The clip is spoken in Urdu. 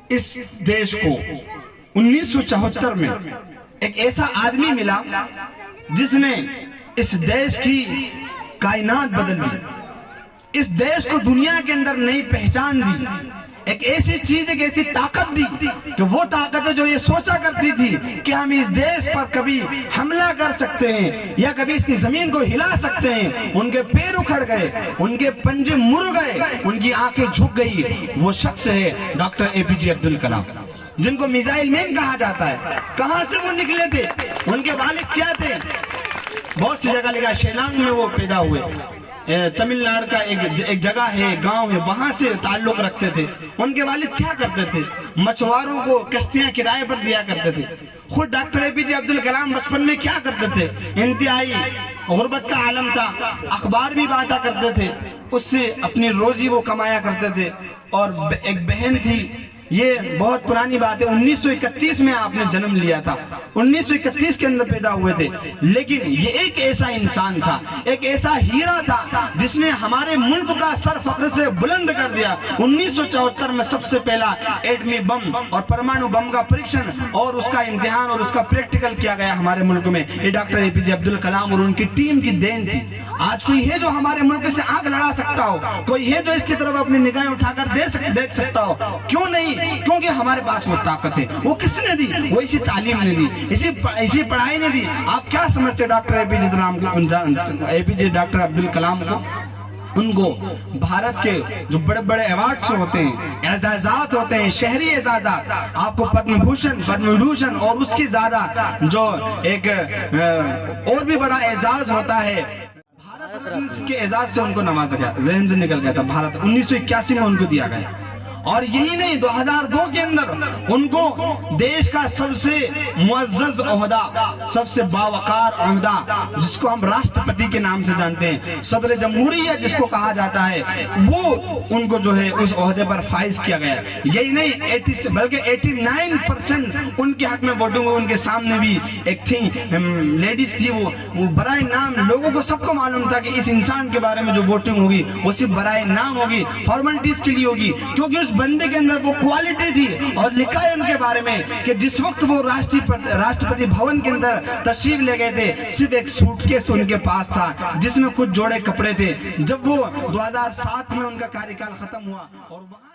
اس دیش کو 1974 میں ایک ایسا آدمی ملا جس نے اس دیش کی کائنات بدل دی، اس دیش کو دنیا کے اندر نئی پہچان دی، ایک ایسی چیز، ایک ایسی طاقت دی کہ وہ طاقت ہے جو یہ سوچا کرتی تھی کہ ہم اس دیش پر کبھی حملہ کر سکتے ہیں یا کبھی اس کی زمین کو ہلا سکتے ہیں، ان کے پیر اکھڑ گئے، ان کے پنجے مر گئے، ان کی آنکھیں جھک گئی۔ وہ شخص ہے ڈاکٹر اے پی جے عبد الکلام، جن کو میزائل مین کہا جاتا ہے۔ کہاں سے وہ نکلے تھے؟ ان کے والد کیا تھے؟ بہت سی جگہ لکھا ہے شیلانگ میں وہ پیدا ہوئے، تمل ناڈو کا ایک جگہ ہے، گاؤں ہے، وہاں سے تعلق رکھتے تھے۔ ان کے والد کیا کرتے تھے؟ مچھواروں کو کشتیاں کرائے پر دیا کرتے تھے۔ خود ڈاکٹر اے پی جے عبد الکلام بچپن میں کیا کرتے تھے؟ انتہائی غربت کا عالم تھا، اخبار بھی بانٹا کرتے تھے، اس سے اپنی روزی وہ کمایا کرتے تھے۔ اور ایک بہن تھی، یہ بہت پرانی بات ہے، 1931 میں آپ نے جنم لیا تھا، 1931 کے اندر پیدا ہوئے تھے، لیکن یہ ایک ایسا انسان تھا، ایک ایسا ہیرا تھا جس نے ہمارے ملک کا سر فخر سے بلند کر دیا۔ 1974 میں سب سے پہلا ایٹمی بم اور پرمانو بم کا پریکشن اور اس کا امتحان اور اس کا پریکٹیکل کیا گیا ہمارے ملک میں۔ یہ ڈاکٹر اے پی جے عبد الکلام اور ان کی ٹیم کی دین تھی۔ آج کوئی ہے جو ہمارے ملک سے آگ لڑا سکتا ہو؟ کوئی ہے جو اس کی طرف اپنی نگاہیں اٹھا کر دیکھ سکتا ہو؟ کیوں نہیں؟ کیونکہ ہمارے پاس وہ طاقت ہے۔ وہ کس نے دی؟ وہ اسی تعلیم نے دی، اسی پڑھائی نے دی۔ آپ کیا سمجھتے doctor A P J doctor Abdul Kalam کو؟ ان کو بھارت کے جو بڑے بڑے ایوارڈز ہوتے ہیں، اعزازات ہوتے ہیں، شہری اعزازات، آپ کو پدم بھوشن اور اس کی زیادہ جو ایک اور بھی بڑا اعزاز ہوتا ہے، بھارت رتن کے اعزاز سے ان کو نوازا گیا، ذہن سے نکل گیا تھا، بھارت 1981 میں ان کو دیا گیا۔ اور یہی نہیں، 2002 کے اندر ان کو دیش کا سب سے معزز عہدہ، سب سے باوقار عہدہ، جس کو ہم راشٹرپتی کے نام سے جانتے ہیں، صدر جمہوریہ جس کو کہا جاتا ہے، وہ ان کو جو ہے اس عہدے پر فائز کیا گیا۔ یہی نہیں، بلکہ 89% ان کے حق میں ووٹنگ ہوئی۔ ان کے سامنے بھی ایک تھی لیڈیز تھی، وہ برائے نام، لوگوں کو سب کو معلوم تھا کہ اس انسان کے بارے میں جو ووٹنگ ہوگی وہ صرف برائے نام ہوگی، فارملٹیز کے لیے ہوگی، کیونکہ اس بندے کے اندر وہ کوالٹی تھی۔ اور لکھا ہے ان کے بارے میں کہ جس وقت وہ راشٹرپتی بھون کے اندر تشریف لے گئے تھے، صرف ایک سوٹ کیس ان کے پاس تھا جس میں کچھ جوڑے کپڑے تھے۔ جب وہ 2007 میں ان کا کاریکال ختم ہوا اور وہاں